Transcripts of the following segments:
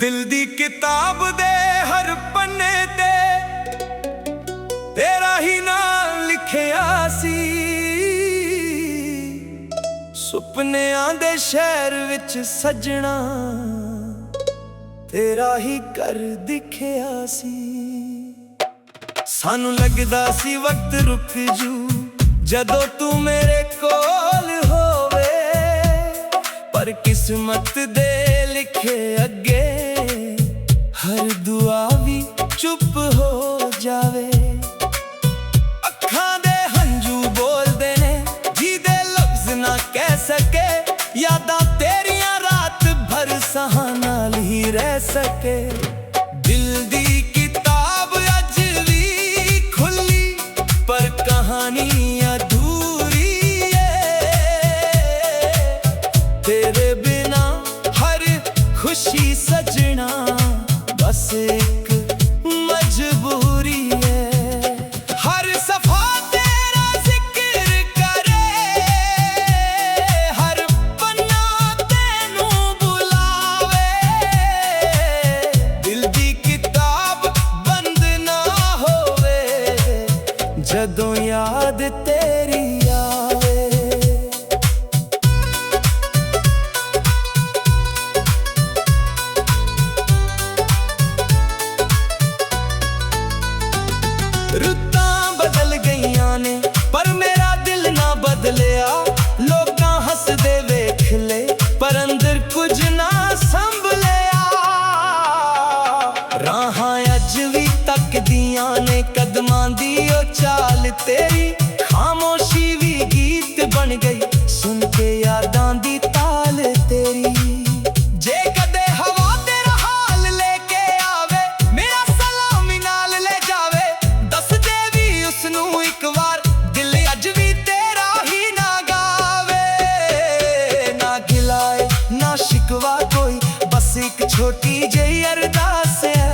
दिल दी किताब दे हर पन्ने ते तेरा ही नाम लिखिया सी। सुपनियां दे शहर विच सजना तेरा ही कर दिखिया सी। सानू लगदा सी वक्त रुक जू जदों तू मेरे कोल होवे, पर किस्मत दे लिखे अगे हर दुआ भी चुप हो जावे। अखां दे हंजू बोलदे ने जी दे लफ्ज ना कह सके, यादां तेरियां रात भर साहां नाल ही रह सके। दिल दी किताब अज भी खुली पर कहानी अधूरी है। तेरे बिना हर खुशी सजना बस एक मजबूरी है। हर सफा तेरा जिक्र करे, हर पन्ना तेनू बुलावे। दिल दी किताब बंद ना होवे जदों याद तेरी आवे। रुत्तां बदल गईयां ने पर मेरा दिल ना बदलिया। लोकां हसदे वेख ले पर अंदर कुछ ना संभलिया। राहां अज भी तकदियां ने कदमां दी ओ चाल तेरी। खामोशी भी गीत बन गई सुन के यादां दी ताल तेरी। जे कदे हवा तेरा हाल लेके आवे, मेरा सलामी नाल ले जावे। दस दे भी उसनू एक बार दिल अज भी तेरा ही ना गावे। ना गिलाए ना शिकवा कोई, बस एक छोटी जही अरदास है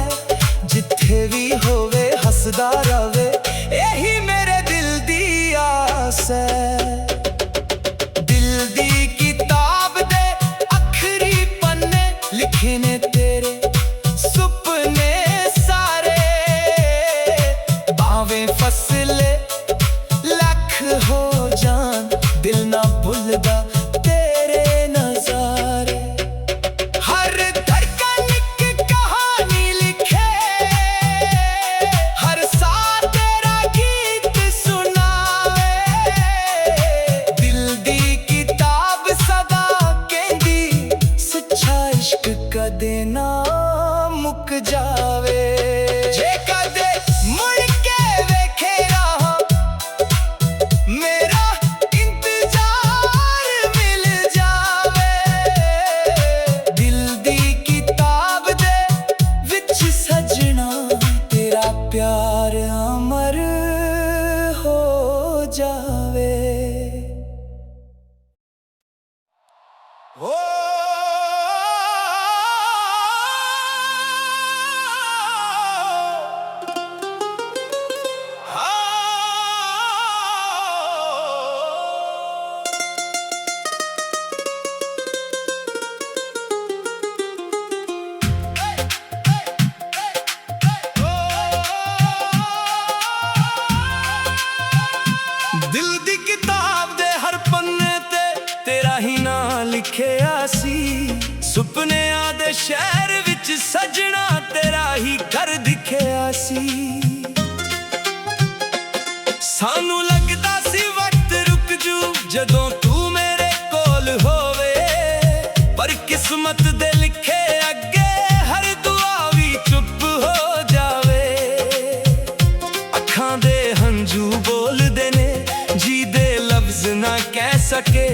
जिथे भी होवे हसदा रवे। यही मेरे दिल दी आस है। दिल दी किताब दे आखरी पन्ने लिखे ने तेरे सुपने सारे। भावें फसले लख हो जान दिल ना भुलदा तेरे नजारे। हर धड़कन एक कहानी लिखे, हर साथ तेरा गीत सुनावे। दिल दी किताब सदा कहंदी सच्चा इश्क कदे ना मुक जावे। जे कदे मुड़ के वेखे राह मेरा इंतजार मिल जावे। दिल दी किताब दे विच सजना तेरा प्यार अमर हो जावे। हो दिल दी किताब दे हर पन्ने ते तेरा ही नां लिखिया सी। सुपनियां दे शहर विच सजना तेरा ही घर दिखिया सी। सानू लगदा सी वक्त रुक जू जदों तू मेरे कोल होवे, पर किस्मत दे लिखे अगे हर दुआ भी चुप हो जावे। अखां दे हंजू बोलदे ने जी दे लफ्ज ना कह सके,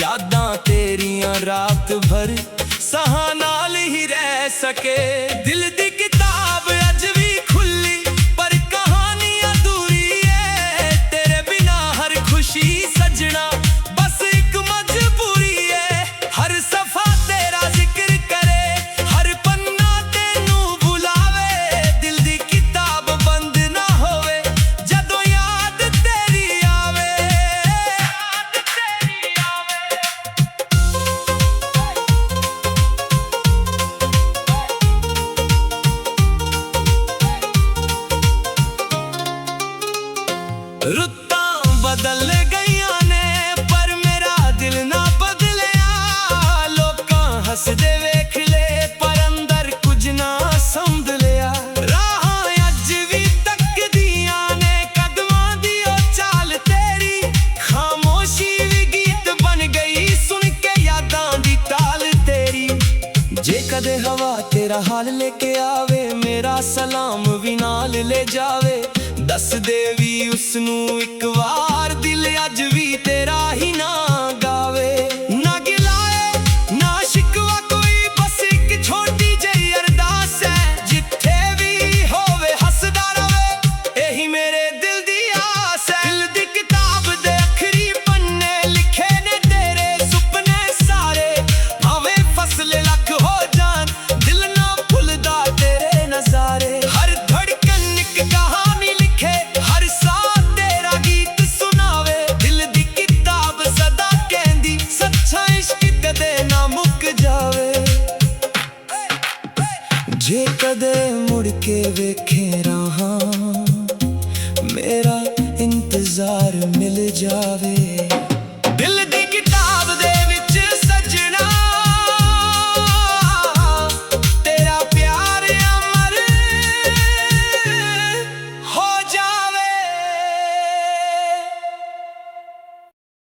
यादां तेरियां रात भर साहां नाल ही रह सके। दिल दी किताब अज भी खुली पर कहानी अधूरी है। तेरे बिना हर खुशी सजना बस एक मजबूरी है। हर सफा तेरा जिक्र करे, हर पन्ना तेनू बुलावे। दिल दी किताब बंद ना होवे जदों याद तेरी आवे। याद तेरी आवे। ਜੇ ਕਦੇ ਹਵਾ ਤੇਰਾ ਹਾਲ ਲੈ ਕੇ ਆਵੇ, ਮੇਰਾ ਸਲਾਮ ਵੀ ਨਾਲ ਲੈ ਜਾਵੇ। ਦੱਸ ਦੇ ਵੀ ਉਸ ਨੂੰ ਇੱਕ ਵਾਰ, ਦਿਲ ਅੱਜ ਵੀ ਤੇਰਾ ਹੀ ਨਾ ਗਾਵੇ। ਨਾ ਗਿਲਾਏ ਨਾ ਸ਼ਿਕਵਾ ਕੋਈ, ਬਸ ਇੱਕ ਛੋਟੀ ਜਿਹੀ ਅਰਦਾਸ ਹੈ, ਜਿੱਥੇ ਵੀ ਹੋਵੇ ਹੱਸਦਾ ਰਵੇ, ਇਹੀ ਮੇਰੇ ਦਿਲ ਦੀ ਆਸ ਹੈ। ਦਿਲ ਦੀ ਕਿਤਾਬ ਦੇ ਅਖਰੀ ਪੰਨੇ ਲਿਖੇ ਨੇ ਤੇਰੇ ਸੁਪਨੇ ਸਾਰੇ, ਭਾਵੇਂ ਫਸਲੇ ਲੱਖ ਹੋ ਜਾਣ, ਦਿਲ ਨਾ ਭੁੱਲਦਾ ਤੇਰੇ ਨਜ਼ਾਰੇ। ਹਰ ਧੜਕਨ ਇੱਕ ਕਹਾਣੀ ਲਿਖੇ, ਹਰ ਸਾਹ ਤੇਰਾ ਗੀਤ ਸੁਣਾਵੇ। ਦਿਲ ਦੀ ਕਿਤਾਬ ਸਦਾ ਕਹਿੰਦੀ, ਸੱਚਾ ਇਸ਼ਕ ਕਦੇ ਨਾ ਮੁੱਕ ਜਾਵੇ। ਜੇ ਕਦੇ ਮੁੜ ਕੇ ਵੇਖੇ ਰਾਹਾਂ, ਮੇਰਾ ਇੰਤਜ਼ਾਰ ਮਿਲ ਜਾਵੇ।